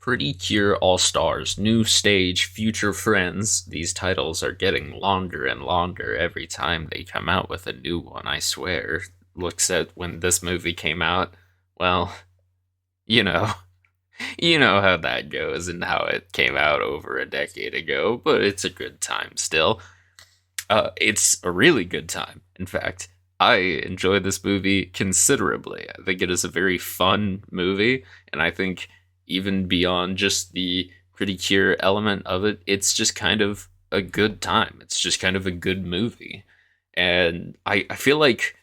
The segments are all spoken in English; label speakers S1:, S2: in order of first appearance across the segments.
S1: Pretty Cure All Stars, New Stage, Future Friends. These titles are getting longer and longer every time they come out with a new one, I swear. Looks at when this movie came out. Well, you know, you know how that goes and how it came out over a decade ago, but it's a good time still. It's a really good time, in fact. I enjoy this movie considerably. I think it is a very fun movie, and I think even beyond just the Pretty Cure element of it, it's just kind of a good time. It's just kind of a good movie. And I feel like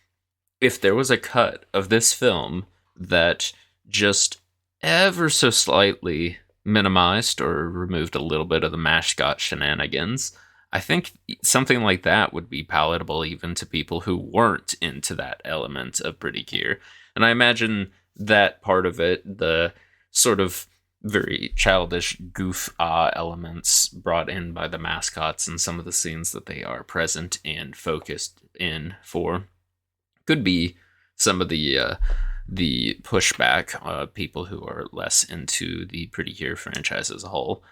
S1: if there was a cut of this film that just ever so slightly minimized or removed a little bit of the mascot shenanigans, I think something like that would be palatable even to people who weren't into that element of Pretty Cure. And I imagine that part of it, the sort of very childish goof elements brought in by the mascots and some of the scenes that they are present and focused in for, could be some of the pushback people who are less into the Pretty Cure franchise as a whole.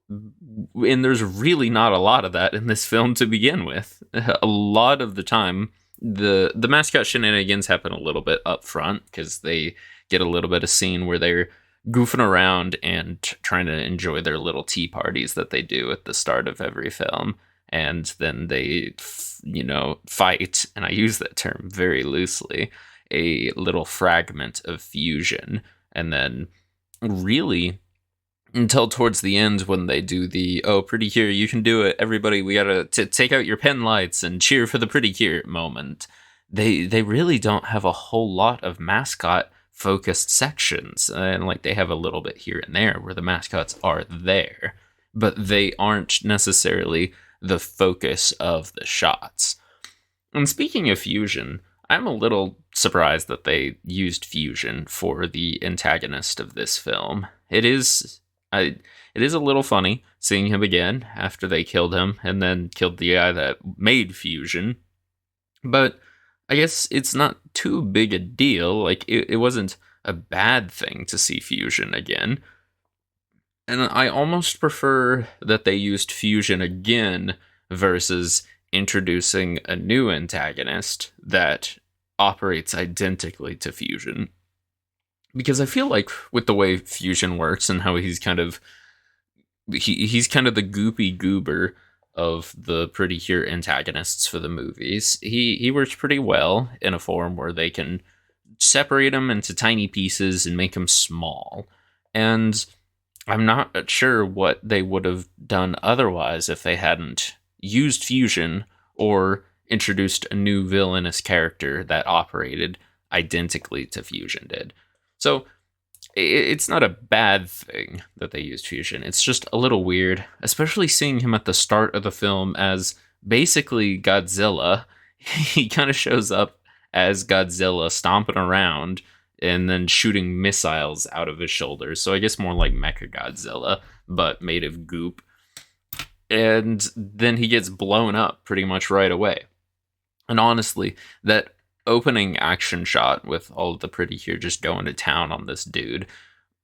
S1: And there's really not a lot of that in this film to begin with. A lot of the time, the mascot shenanigans happen a little bit up front because they get a little bit of scene where they're goofing around and trying to enjoy their little tea parties that they do at the start of every film. And then they, fight, and I use that term very loosely, a little fragment of fusion. And then really until towards the end when they do the Pretty Cure, you can do it, everybody, we gotta take out your pen lights and cheer for the Pretty Cure moment. They really don't have a whole lot of mascot focused sections, and like they have a little bit here and there where the mascots are there, but they aren't necessarily the focus of the shots. And speaking of fusion, I'm a little surprised that they used fusion for the antagonist of this film. It is a little funny seeing him again after they killed him and then killed the guy that made fusion. But I guess it's not too big a deal. Like, it wasn't a bad thing to see fusion again. And I almost prefer that they used fusion again versus introducing a new antagonist that operates identically to fusion. Because I feel like with the way fusion works and how he's kind of the goopy goober of the Pretty Cure antagonists for the movies, he works pretty well in a form where they can separate him into tiny pieces and make him small. And I'm not sure what they would have done otherwise if they hadn't used fusion or introduced a new villainous character that operated identically to fusion did. So it's not a bad thing that they used fusion. It's just a little weird, especially seeing him at the start of the film as basically Godzilla. He kind of shows up as Godzilla stomping around and then shooting missiles out of his shoulders. So I guess more like Mecha Godzilla, but made of goop. And then he gets blown up pretty much right away. And honestly, that opening action shot with all of the Pretty Cure just going to town on this dude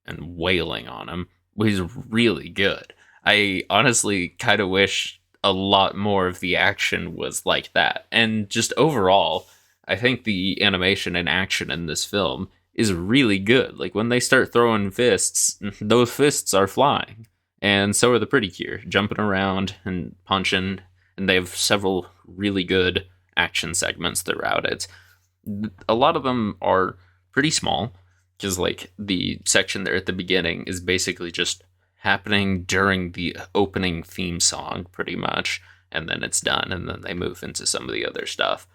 S1: and wailing on him was really good. I honestly kind of wish a lot more of the action was like that. And just overall, I think the animation and action in this film is really good. Like when they start throwing fists, those fists are flying. And so are the Pretty Cure, jumping around and punching. And they have several really good action segments throughout it. A lot of them are pretty small because like the section there at the beginning is basically just happening during the opening theme song pretty much, and then it's done, and then they move into some of the other stuff.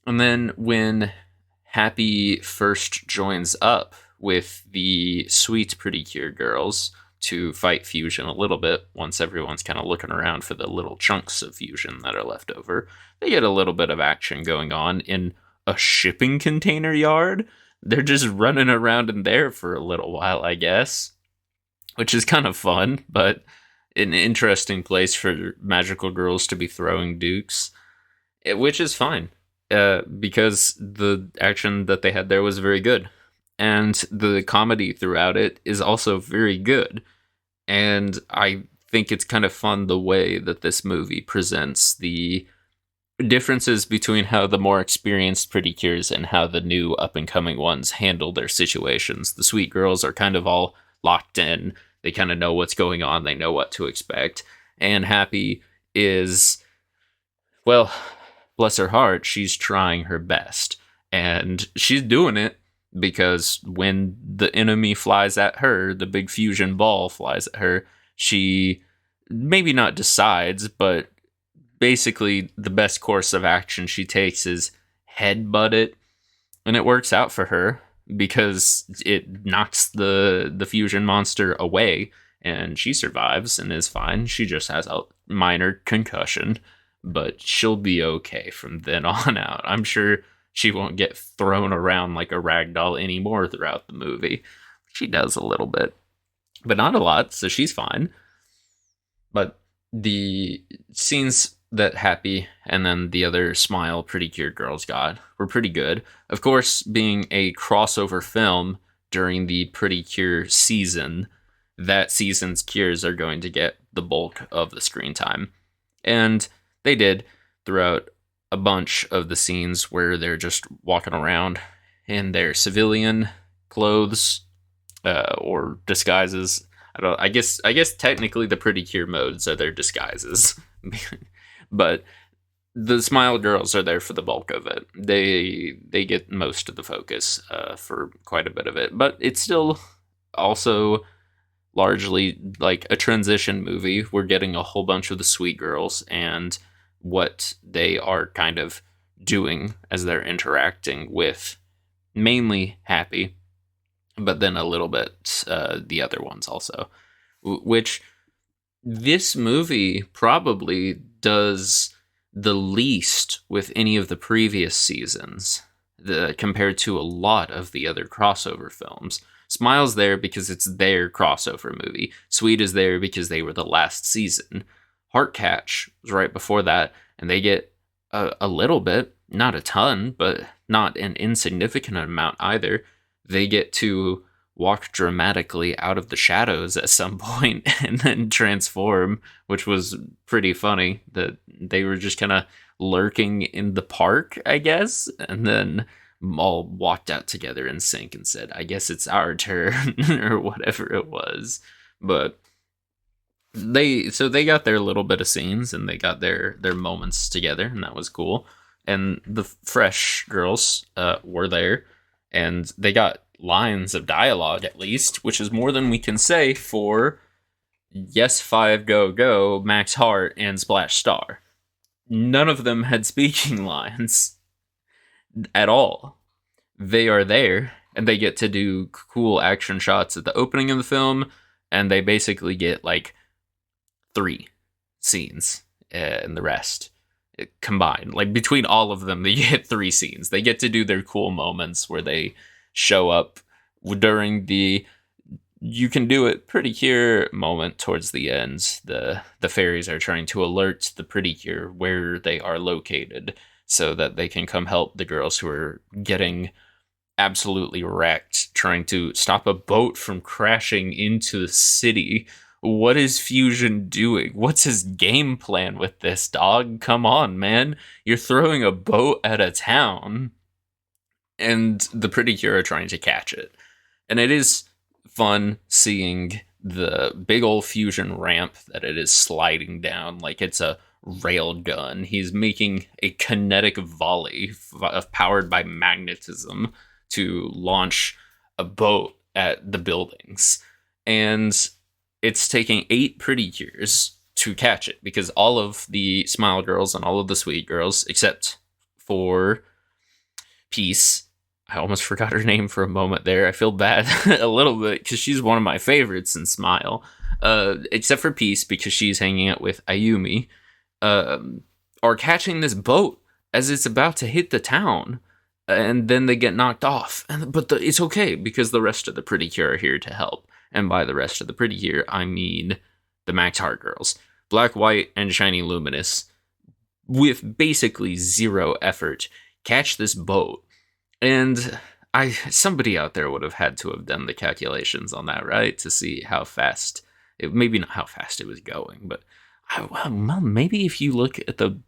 S1: And then when Happy first joins up with the sweet Pretty Cure girls to fight fusion a little bit, once everyone's kind of looking around for the little chunks of fusion that are left over, they get a little bit of action going on in a shipping container yard. They're just running around in there for a little while, I guess, which is kind of fun, but an interesting place for magical girls to be throwing dukes, which is fine, because the action that they had there was very good. and the comedy throughout it is also very good. And I think it's kind of fun the way that this movie presents the differences between how the more experienced Pretty Cures and how the new up and coming ones handle their situations. The sweet girls are kind of all locked in. They kind of know what's going on. They know what to expect. And Happy is, well, bless her heart, she's trying her best. And she's doing it because when the enemy flies at her, the big fusion ball flies at her, she maybe not decides, but basically the best course of action she takes is headbutt it, and it works out for her because it knocks the fusion monster away, and she survives and is fine. She just has a minor concussion, but she'll be okay from then on out. I'm sure she won't get thrown around like a rag doll anymore throughout the movie. She does a little bit, but not a lot, so she's fine. But the scenes that Happy and then the other Smile Pretty Cure girls got were pretty good. Of course, being a crossover film during the Pretty Cure season, that season's cures are going to get the bulk of the screen time. And they did throughout a bunch of the scenes where they're just walking around in their civilian clothes or disguises. I guess technically the Pretty Cure modes are their disguises. But the Smile girls are there for the bulk of it. They get most of the focus for quite a bit of it. But it's still also largely like a transition movie. We're getting a whole bunch of the sweet girls and what they are kind of doing as they're interacting with mainly Happy, but then a little bit the other ones also, which this movie probably does the least with any of the previous seasons compared to a lot of the other crossover films. Smile's there because it's their crossover movie. Sweet is there because they were the last season. Heartcatch was right before that, and they get a little bit, not a ton, but not an insignificant amount either. They get to walk dramatically out of the shadows at some point and then transform, which was pretty funny that they were just kind of lurking in the park, I guess, and then all walked out together in sync and said, I guess it's our turn, or whatever it was. But they got their little bit of scenes and they got their moments together, and that was cool. And the fresh girls were there, and they got lines of dialogue at least, which is more than we can say for Yes 5 Go Go, Max Heart, and Splash Star. None of them had speaking lines at all. They are there, and they get to do cool action shots at the opening of the film, and they basically get like 3 scenes, and the rest combined. Like between all of them, they get 3 scenes. They get to do their cool moments where they show up during the you can do it Pretty Cure moment towards the end. The fairies are trying to alert the Pretty Cure where they are located so that they can come help the girls who are getting absolutely wrecked trying to stop a boat from crashing into the city. What is Fusion doing? What's his game plan with this, dog? Come on, man. You're throwing a boat at a town. And the Pretty Cure are trying to catch it. And it is fun seeing the big old fusion ramp that it is sliding down like it's a rail gun. He's making a kinetic volley powered by magnetism to launch a boat at the buildings. And it's taking 8 Pretty Cures to catch it because all of the Smile girls and all of the Sweet girls, except for Peace, I almost forgot her name for a moment there. I feel bad a little bit because she's one of my favorites in Smile. Except for Peace, because she's hanging out with Ayumi, are catching this boat as it's about to hit the town. And then they get knocked off. But it's okay because the rest of the Pretty Cure are here to help. And by the rest of the Pretty Cure, I mean the Max Heart girls. Black, White, and Shiny Luminous, with basically zero effort, catch this boat. And I somebody out there would have had to have done the calculations on that, right, to see how fast it, maybe not how fast it was going, but well, maybe if you look at the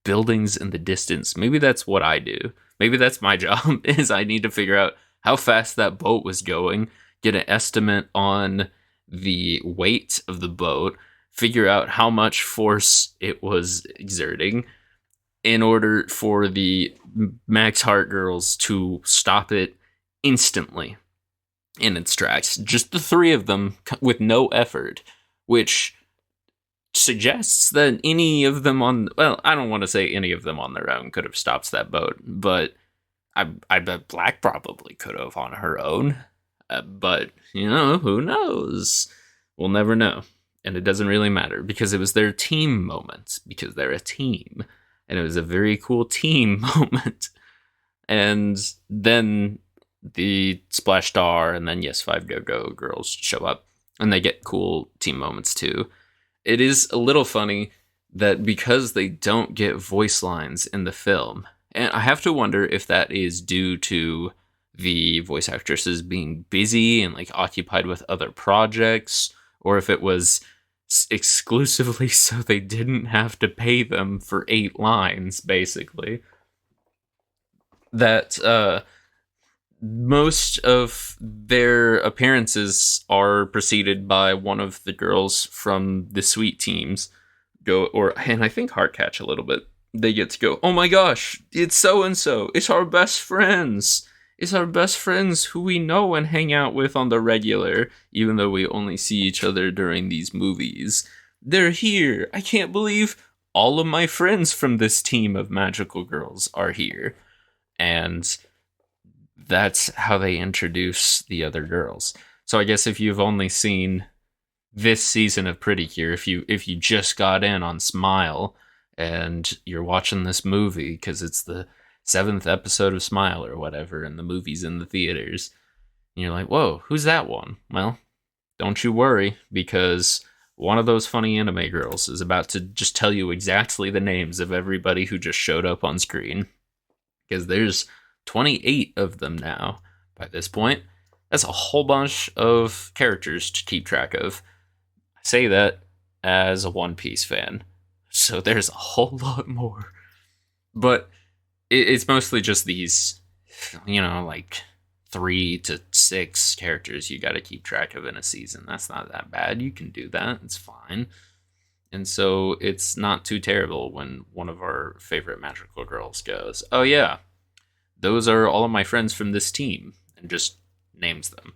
S1: buildings in the distance, maybe that's what I do. Maybe that's my job is I need to figure out how fast that boat was going, get an estimate on the weight of the boat, figure out how much force it was exerting in order for the Max Heart girls to stop it instantly in its tracks. Just the three of them with no effort, which suggests that any of them on, well, I don't want to say any of them on their own could have stopped that boat, but I bet Black probably could have on her own. But, who knows? We'll never know. And it doesn't really matter because it was their team moment, because they're a team. And it was a very cool team moment. And then the Splash Star and then Yes 5 Go Go girls show up and they get cool team moments too. It is a little funny that because they don't get voice lines in the film, and I have to wonder if that is due to the voice actresses being busy and like occupied with other projects, or if it was exclusively so they didn't have to pay them for 8 lines, basically. That most of their appearances are preceded by one of the girls from the Sweet Teams and I think Heartcatch a little bit. They get to go, oh my gosh, it's so and so. It's our best friends. It's our best friends who we know and hang out with on the regular, even though we only see each other during these movies. They're here. I can't believe all of my friends from this team of magical girls are here. And that's how they introduce the other girls. So I guess if you've only seen this season of Pretty Cure, if you just got in on Smile and you're watching this movie because it's the 7th episode of Smile or whatever, and the movie's in the theaters, and you're like, whoa, who's that one? Well, don't you worry, because one of those funny anime girls is about to just tell you exactly the names of everybody who just showed up on screen. Because there's 28 of them now by this point. That's a whole bunch of characters to keep track of. I say that as a One Piece fan. So there's a whole lot more. But it's mostly just these, like 3 to 6 characters you got to keep track of in a season. That's not that bad. You can do that. It's fine. And so it's not too terrible when one of our favorite magical girls goes, oh yeah, those are all of my friends from this team, and just names them,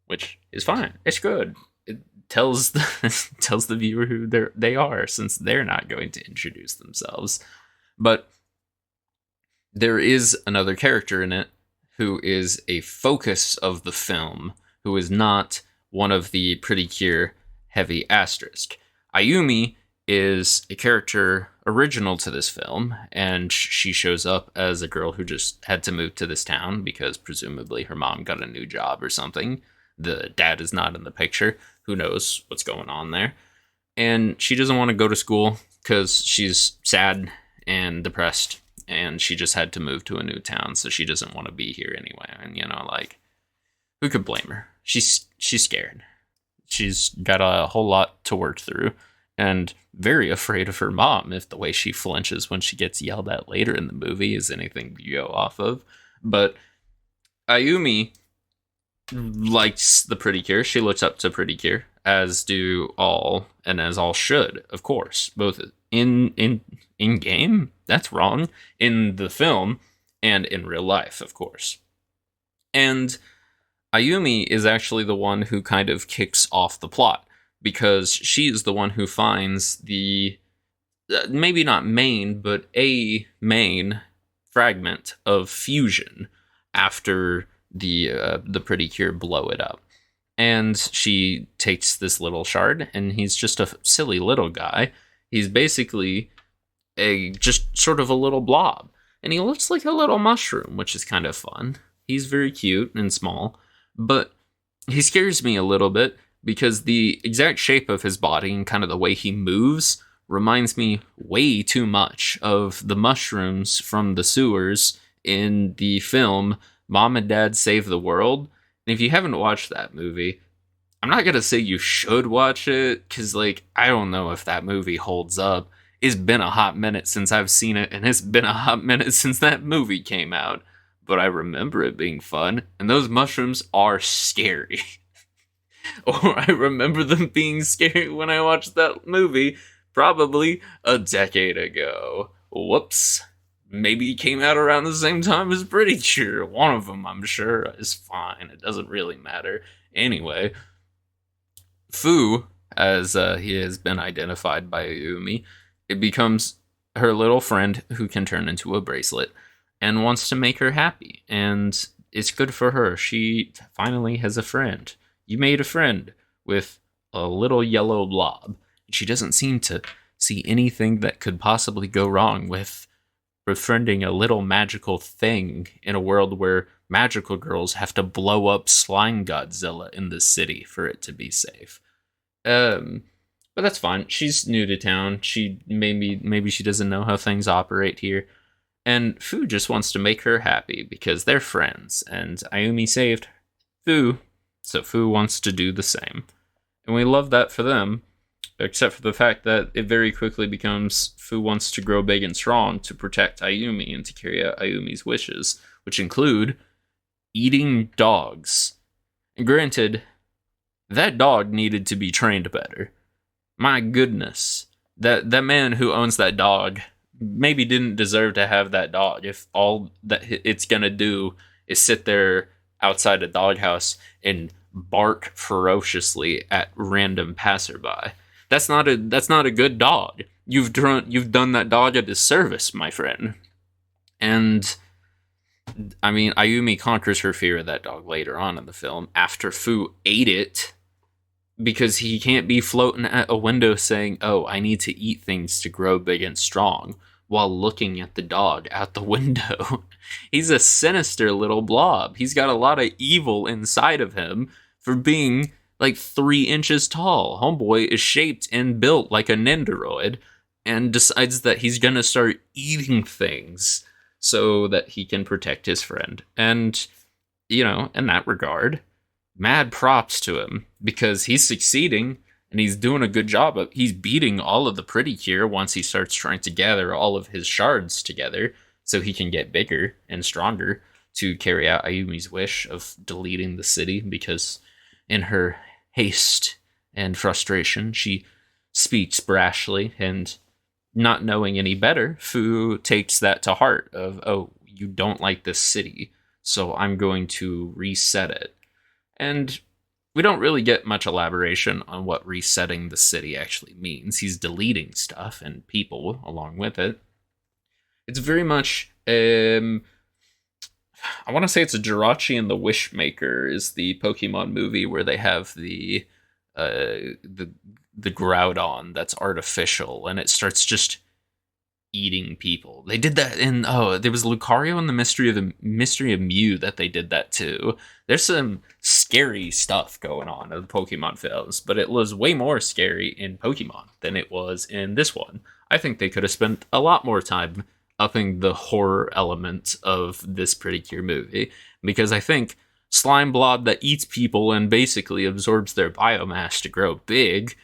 S1: which is fine. It's good. It tells the viewer who they are, since they're not going to introduce themselves. But there is another character in it who is a focus of the film, who is not one of the Pretty Cure heavy asterisk. Ayumi is a character original to this film, and she shows up as a girl who just had to move to this town because presumably her mom got a new job or something. The dad is not in the picture. Who knows what's going on there? And she doesn't want to go to school because she's sad and depressed, and she just had to move to a new town, so she doesn't want to be here anyway. And, who could blame her? She's scared. She's got a whole lot to work through, and very afraid of her mom if the way she flinches when she gets yelled at later in the movie is anything to go off of. But Ayumi likes the Pretty Cure. She looks up to Pretty Cure, as do all, and as all should, of course. Both in game, that's wrong, in the film, and in real life, of course. And Ayumi is actually the one who kind of kicks off the plot, because she is the one who finds the, maybe not main, but a main fragment of fusion after the Pretty Cure blow it up. And she takes this little shard, and he's just a silly little guy. He's basically just sort of a little blob, and he looks like a little mushroom, which is kind of fun. He's very cute and small, but he scares me a little bit because the exact shape of his body and kind of the way he moves reminds me way too much of the mushrooms from the sewers in the film Mom and Dad Save the World. And if you haven't watched that movie, I'm not gonna say you should watch it, because, like, I don't know if that movie holds up. It's been a hot minute since I've seen it, and it's been a hot minute since that movie came out. But I remember it being fun, and those mushrooms are scary. Or I remember them being scary when I watched that movie, probably a decade ago. Whoops. Maybe it came out around the same time as Pretty Cure. One of them, I'm sure, is fine. It doesn't really matter. Anyway, Fu, as he has been identified by Ayumi, it becomes her little friend who can turn into a bracelet and wants to make her happy. And it's good for her. She finally has a friend. You made a friend with a little yellow blob. She doesn't seem to see anything that could possibly go wrong with befriending a little magical thing in a world where magical girls have to blow up Slime Godzilla in the city for it to be safe. But that's fine. She's new to town. She maybe she doesn't know how things operate here. And Fu just wants to make her happy because they're friends. And Ayumi saved Fu, so Fu wants to do the same. And we love that for them, except for the fact that it very quickly becomes Fu wants to grow big and strong to protect Ayumi and to carry out Ayumi's wishes, which include eating dogs. And granted, that dog needed to be trained better. My goodness. That man who owns that dog maybe didn't deserve to have that dog if all that it's gonna do is sit there outside a doghouse and bark ferociously at random passerby. That's not a good dog. You've done that dog a disservice, my friend. And I mean, Ayumi conquers her fear of that dog later on in the film after Fu ate it, because he can't be floating at a window saying, "Oh, I need to eat things to grow big and strong," while looking at the dog out the window. He's a sinister little blob. He's got a lot of evil inside of him for being like 3 inches tall. Homeboy is shaped and built like a Nendoroid and decides that he's gonna start eating things so that he can protect his friend. And, you know, in that regard, mad props to him, because he's succeeding and he's doing a good job of, he's beating all of the Pretty Cure once he starts trying to gather all of his shards together so he can get bigger and stronger to carry out Ayumi's wish of deleting the city, because in her haste and frustration, she speaks brashly, and not knowing any better, Fu takes that to heart of, oh, you don't like this city, so I'm going to reset it. And we don't really get much elaboration on what resetting the city actually means. He's deleting stuff and people along with it. It's very much, I want to say it's a Jirachi and the Wishmaker is the Pokemon movie where they have the Groudon that's artificial and it starts just eating people. They did that in there was Lucario and the Mystery of Mew that they did that too. There's some scary stuff going on in the Pokemon films, but it was way more scary in Pokemon than it was in this one. I think they could have spent a lot more time upping the horror element of this Pretty Cure movie, because I think slime blob that eats people and basically absorbs their biomass to grow big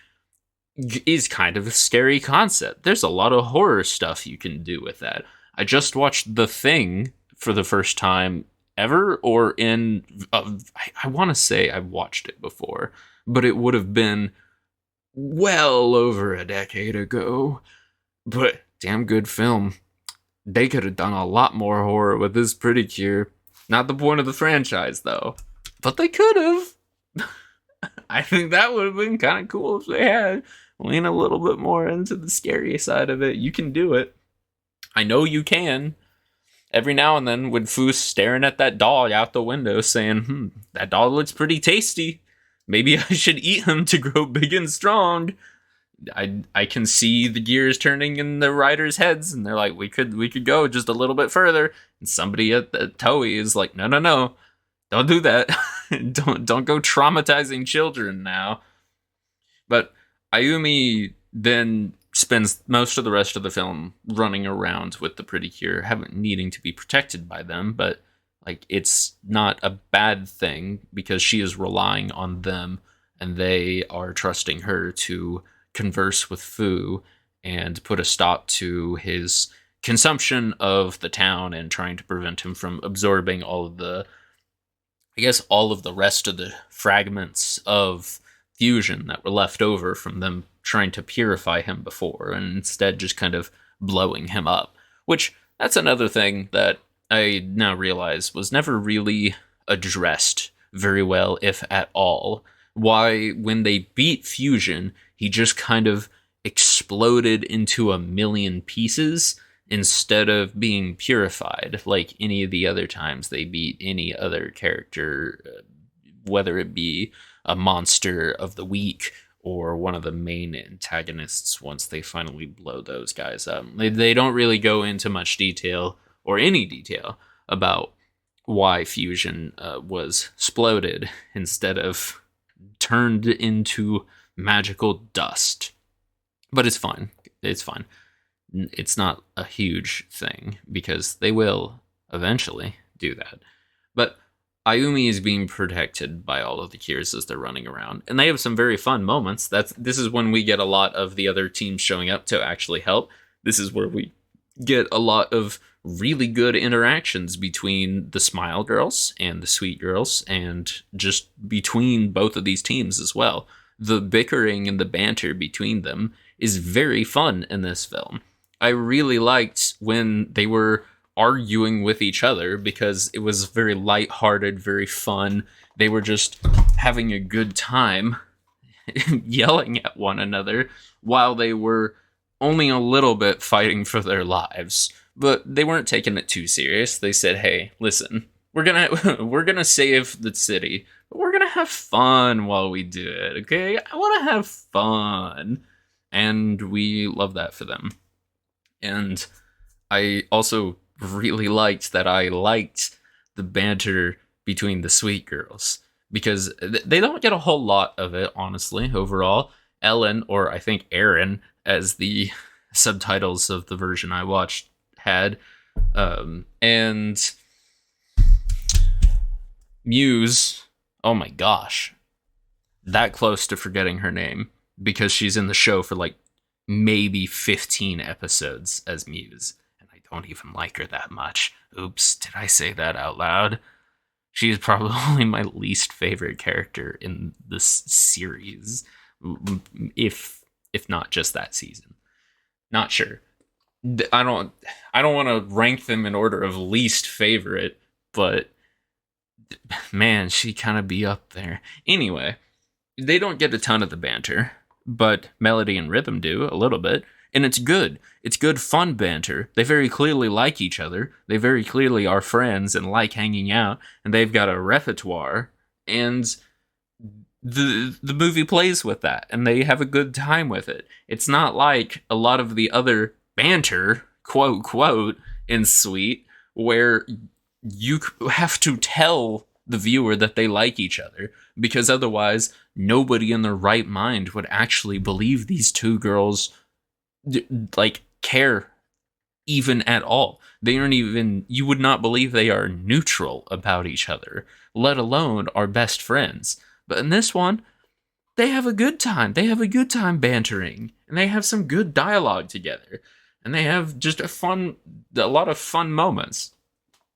S1: is kind of a scary concept. There's a lot of horror stuff you can do with that. I just watched The Thing for the first time ever, or in, I want to say I've watched it before, but it would have been well over a decade ago. But damn good film. They could have done a lot more horror with this Pretty Cure. Not the point of the franchise, though. But they could have. I think that would have been kind of cool if they had. Lean a little bit more into the scary side of it. You can do it. I know you can. Every now and then, when Fu's staring at that dog out the window saying, that dog looks pretty tasty. Maybe I should eat him to grow big and strong. I can see the gears turning in the writers' heads, and they're like, we could go just a little bit further. And somebody at the Toei is like, no, don't do that. don't go traumatizing children now. But Ayumi then spends most of the rest of the film running around with the Pretty Cure, needing to be protected by them, but Like, it's not a bad thing because she is relying on them and they are trusting her to converse with Fu and put a stop to his consumption of the town and trying to prevent him from absorbing all of the, I guess, all of the rest of the fragments of fusion that were left over from them trying to purify him before, and instead just kind of blowing him up. Which, that's another thing that I now realize was never really addressed very well, if at all. Why, when they beat Fusion, he just kind of exploded into a million pieces instead of being purified like any of the other times they beat any other character, whether it be a monster of the week or one of the main antagonists once they finally blow those guys up. They don't really go into much detail or any detail about why Fusion was exploded instead of turned into magical dust. But it's fine. It's fine. It's not a huge thing because they will eventually do that. But Ayumi is being protected by all of the Cures as they're running around, and they have some very fun moments. This is when we get a lot of the other teams showing up to actually help. This is where we get a lot of really good interactions between the Smile Girls and the Sweet Girls, and just between both of these teams as well. The bickering and the banter between them is very fun in this film. I really liked when they were arguing with each other because it was very lighthearted, very fun. They were just having a good time yelling at one another while they were only a little bit fighting for their lives. But they weren't taking it too serious. They said, "Hey, listen, we're gonna save the city, but we're gonna have fun while we do it, okay? I want to have fun." And we love that for them. And I also really liked the banter between the Sweet Girls because they don't get a whole lot of it, honestly, overall. Ellen, or I think Aaron, as the subtitles of the version I watched had, and Muse, oh my gosh, that close to forgetting her name because she's in the show for like maybe 15 episodes as Muse, and I don't even like her that much. Oops, did I say that out loud? She is probably my least favorite character in this series, if not just that season. Not sure. I don't want to rank them in order of least favorite, but man, she kind of be up there. Anyway, they don't get a ton of the banter, but melody and rhythm do a little bit, and it's good. It's good, fun banter. They very clearly like each other. They very clearly are friends and like hanging out, and they've got a repertoire, and the movie plays with that, and they have a good time with it. It's not like a lot of the other banter, quote, quote, in Sweet, where you have to tell the viewer that they like each other, because otherwise nobody in their right mind would actually believe these two girls like care even at all. They aren't even, you would not believe they are neutral about each other, let alone are best friends. But in this one, they have a good time. They have a good time bantering, and they have some good dialogue together, and they have just a lot of fun moments.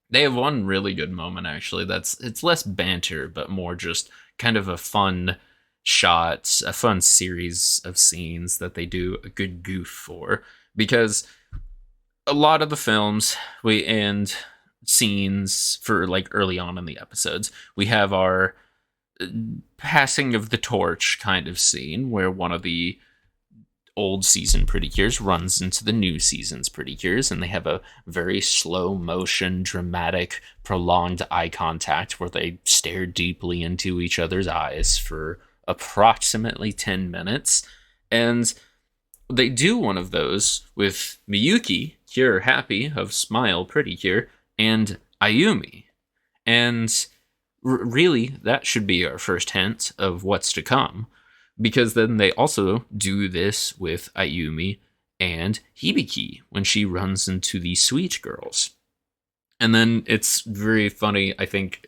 S1: They have one really good moment, actually, it's less banter, but more just kind of a fun shot, a fun series of scenes that they do a good goof for. Because a lot of the films, we end scenes for, like, early on in the episodes, we have our passing of the torch kind of scene where one of the old season Pretty Cures runs into the new season's Pretty Cures, and they have a very slow motion, dramatic, prolonged eye contact where they stare deeply into each other's eyes for approximately 10 minutes. And they do one of those with Miyuki, Cure Happy of Smile Pretty Cure, and Ayumi. And really, that should be our first hint of what's to come. Because then they also do this with Ayumi and Hibiki when she runs into the Sweet Girls. And then it's very funny, I think,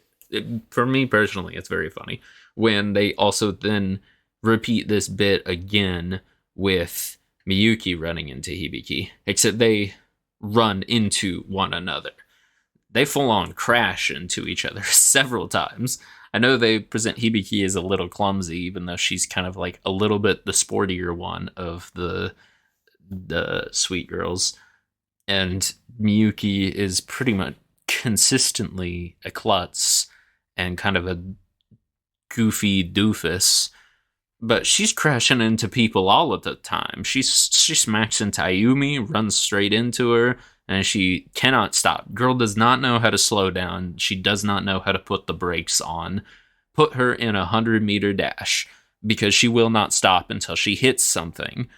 S1: for me personally, it's very funny when they also then repeat this bit again with Miyuki running into Hibiki, except they run into one another. They full on crash into each other several times. I know they present Hibiki as a little clumsy, even though she's kind of like a little bit the sportier one of the sweet girls, and Miyuki is pretty much consistently a klutz and kind of a goofy doofus. But she's crashing into people all of the time. She smacks into Ayumi, runs straight into her, and she cannot stop. Girl does not know how to slow down. She does not know how to put the brakes on. Put her in a 100-meter dash because she will not stop until she hits something.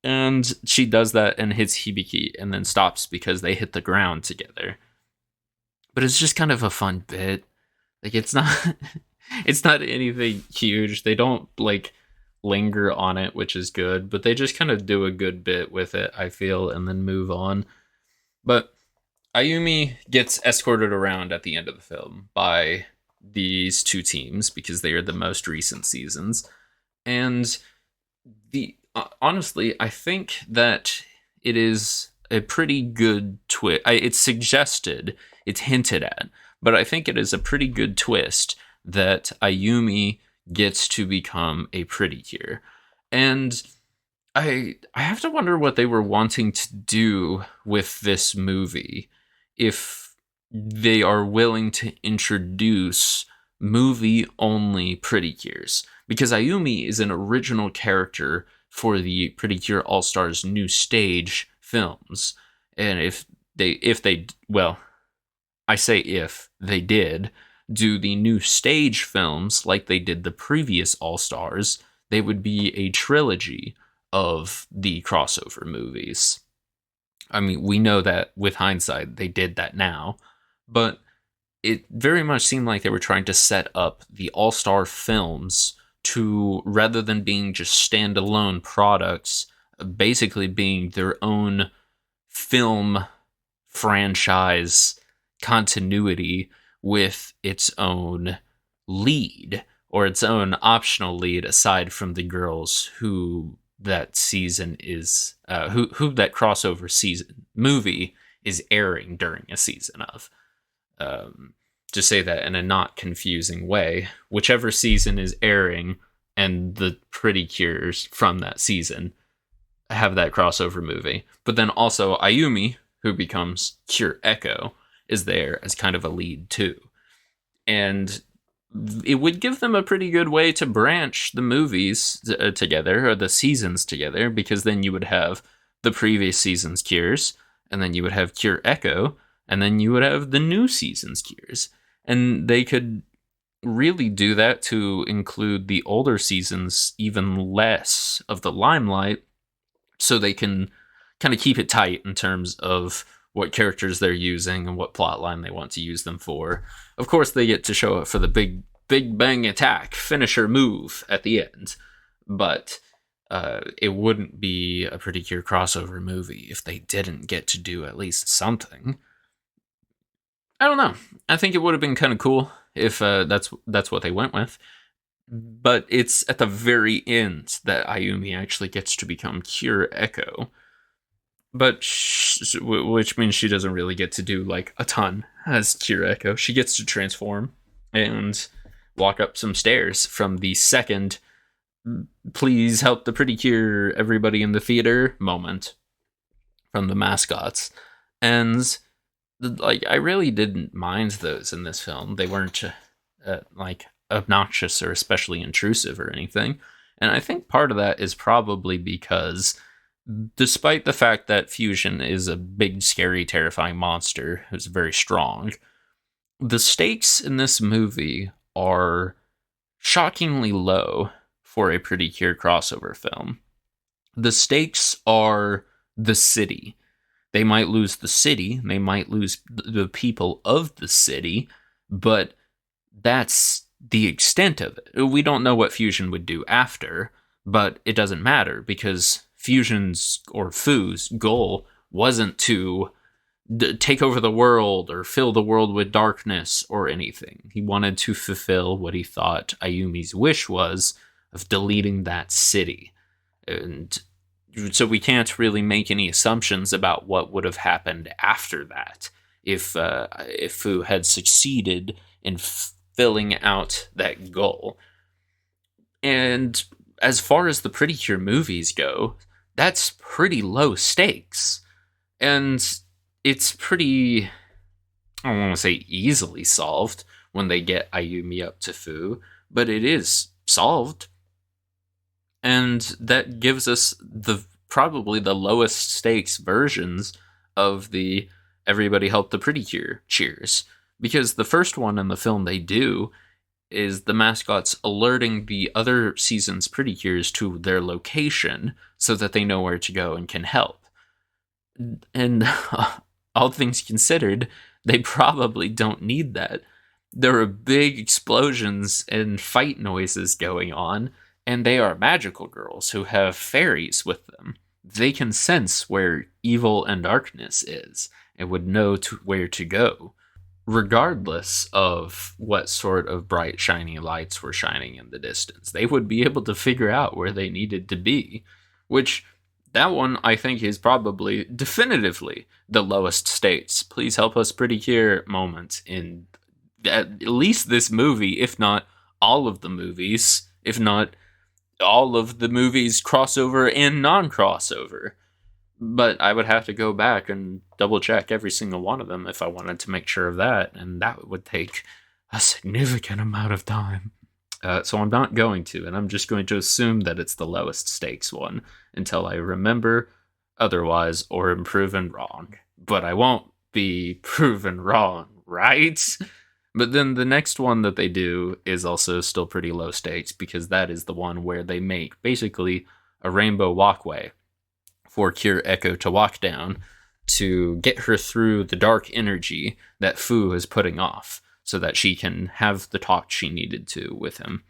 S1: And she does that and hits Hibiki and then stops because they hit the ground together. But it's just kind of a fun bit. Like, it's not it's not anything huge. They don't like linger on it, which is good, but they just kind of do a good bit with it, I feel, and then move on. But Ayumi gets escorted around at the end of the film by these two teams because they are the most recent seasons. And the honestly, I think that it is a pretty good twist. It's suggested, it's hinted at, but I think it is a pretty good twist that Ayumi gets to become a Pretty Cure. And I have to wonder what they were wanting to do with this movie, if they are willing to introduce movie-only Pretty Cures. Because Ayumi is an original character for the Pretty Cure All Stars new stage films. And if they well, I say if they did do the new stage films like they did the previous All Stars, they would be a trilogy of the crossover movies. I mean, we know that with hindsight, they did that now, but it very much seemed like they were trying to set up the All-Star films to, rather than being just standalone products, basically being their own film franchise continuity with its own lead, or its own optional lead aside from the girls who that season is who that crossover season movie is airing during a season of. To say that in a not confusing way, whichever season is airing and the Pretty Cures from that season have that crossover movie. But then also Ayumi, who becomes Cure Echo, is there as kind of a lead too. And it would give them a pretty good way to branch the movies together, or the seasons together, because then you would have the previous season's Cures, and then you would have Cure Echo, and then you would have the new season's Cures. And they could really do that to include the older seasons even less of the limelight, so they can kind of keep it tight in terms of what characters they're using and what plotline they want to use them for. Of course, they get to show up for the big bang attack finisher move at the end, but it wouldn't be a Pretty Cure crossover movie if they didn't get to do at least something. I don't know. I think it would have been kind of cool if that's what they went with. But it's at the very end that Ayumi actually gets to become Cure Echo. But which means she doesn't really get to do like a ton as Cure Echo. She gets to transform and walk up some stairs from the second "please help the Pretty Cure, everybody in the theater" moment from the mascots. And like, I really didn't mind those in this film. They weren't like obnoxious or especially intrusive or anything. And I think part of that is probably because, despite the fact that Fusion is a big, scary, terrifying monster who's very strong, the stakes in this movie are shockingly low for a Pretty Cure crossover film. The stakes are the city. They might lose the city, they might lose the people of the city, but that's the extent of it. We don't know what Fusion would do after, but it doesn't matter because Fusion's or Fu's goal wasn't to take over the world or fill the world with darkness or anything. He wanted to fulfill what he thought Ayumi's wish was of deleting that city. And so we can't really make any assumptions about what would have happened after that if Fu had succeeded in filling out that goal. And as far as the Pretty Cure movies go, that's pretty low stakes. And it's pretty, I don't want to say easily solved when they get Ayumi up to Fu, but it is solved. And that gives us probably the lowest stakes versions of the Everybody Help the Pretty Cure cheers. Because the first one in the film they do is the mascots alerting the other season's Pretty Cures to their location so that they know where to go and can help. And all things considered, they probably don't need that. There are big explosions and fight noises going on, and they are magical girls who have fairies with them. They can sense where evil and darkness is and would know where to go, regardless of what sort of bright, shiny lights were shining in the distance. They would be able to figure out where they needed to be, which that one, I think, is probably definitively the lowest stakes. Please help us Pretty Cure moment in at least this movie, if not all of the movies, if not all of the movies crossover and non-crossover. But I would have to go back and double check every single one of them if I wanted to make sure of that, and that would take a significant amount of time. So I'm not going to, and I'm just going to assume that it's the lowest stakes one until I remember otherwise or am proven wrong. But I won't be proven wrong, right? But then the next one that they do is also still pretty low stakes, because that is the one where they make basically a rainbow walkway for Cure Echo to walk down to get her through the dark energy that Fu is putting off so that she can have the talk she needed to with him.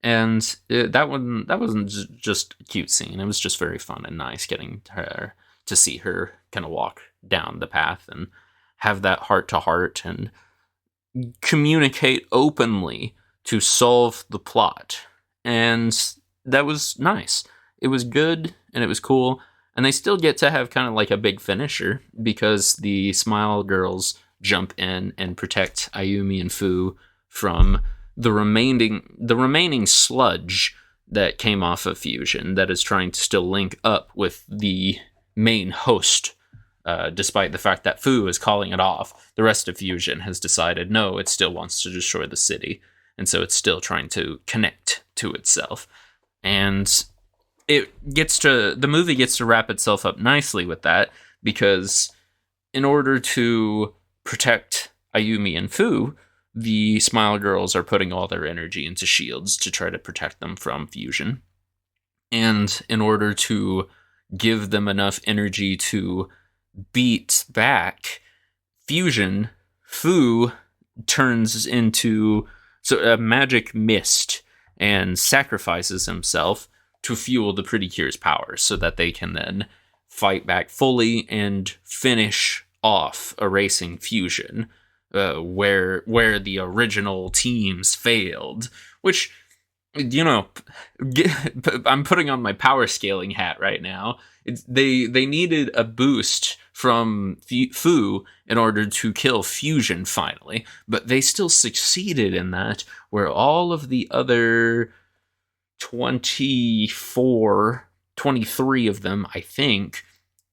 S1: And that wasn't just a cute scene. It was just very fun and nice getting her to see her kind of walk down the path and have that heart-to-heart and communicate openly to solve the plot. And that was nice. It was good and it was cool. And they still get to have kind of like a big finisher because the Smile Girls jump in and protect Ayumi and Fu from the remaining sludge that came off of Fusion that is trying to still link up with the main host. Despite the fact that Fu is calling it off, the rest of Fusion has decided no, it still wants to destroy the city. And so it's still trying to connect to itself. And the movie gets to wrap itself up nicely with that, because in order to protect Ayumi and Fu, the Smile Girls are putting all their energy into shields to try to protect them from Fusion. And in order to give them enough energy to beat back Fusion, Fu turns into a magic mist and sacrifices himself to fuel the Pretty Cure's power so that they can then fight back fully and finish off erasing Fusion, where the original teams failed. Which, I'm putting on my power scaling hat right now. They needed a boost from Fu in order to kill Fusion finally, but they still succeeded in that, where all of the other 23 of them, I think,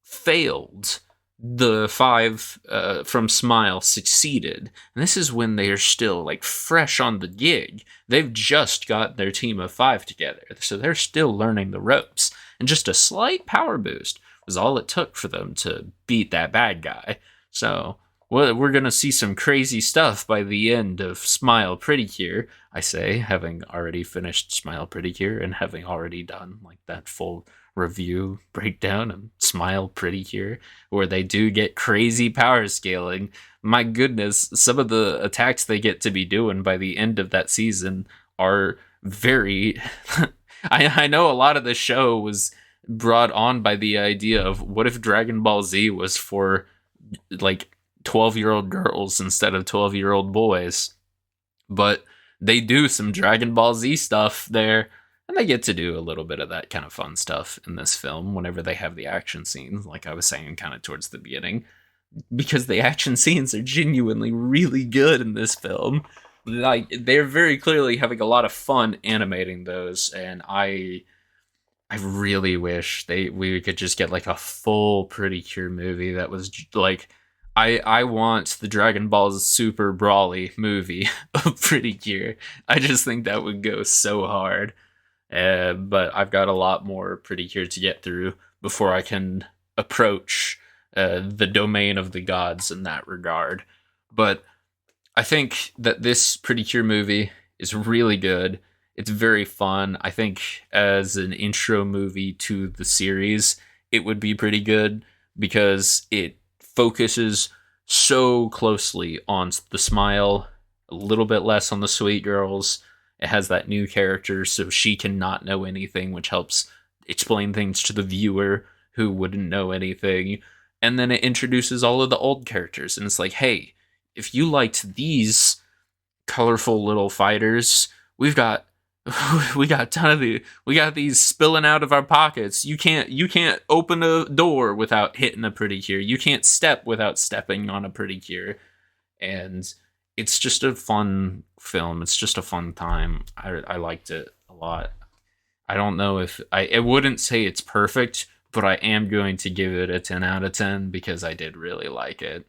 S1: failed. The 5 from Smile succeeded. And this is when they are still like fresh on the gig. They've just got their team of 5 together, so they're still learning the ropes. And just a slight power boost was all it took for them to beat that bad guy. So we're going to see some crazy stuff by the end of Smile Pretty Cure, I say, having already finished Smile Pretty Cure and having already done like that full review breakdown of Smile Pretty Cure, where they do get crazy power scaling. My goodness, some of the attacks they get to be doing by the end of that season are very... I know a lot of the show was brought on by the idea of what if Dragon Ball Z was for like 12-year-old girls instead of 12-year-old boys. But they do some Dragon Ball Z stuff there, and they get to do a little bit of that kind of fun stuff in this film whenever they have the action scenes, like I was saying kind of towards the beginning, because the action scenes are genuinely really good in this film. Like they're very clearly having a lot of fun animating those, and I really wish we could just get like a full Pretty Cure movie that was like I want the Dragon Ball Super Brawly movie of Pretty Cure. I just think that would go so hard. But I've got a lot more Pretty Cure to get through before I can approach the domain of the gods in that regard. But I think that this Pretty Cure movie is really good. It's very fun. I think as an intro movie to the series, it would be pretty good because it focuses so closely on the smile, a little bit less on the sweet girls. It has that new character, so she can not know anything, which helps explain things to the viewer who wouldn't know anything. And then it introduces all of the old characters, and it's like, hey, if you liked these colorful little fighters, we've got we got a ton of we got these spilling out of our pockets. You can't open a door without hitting a Pretty Cure. You can't step without stepping on a Pretty Cure. And it's just a fun film. It's just a fun time. I liked it a lot. I don't know if I wouldn't say it's perfect, but I am going to give it a 10 out of 10 because I did really like it.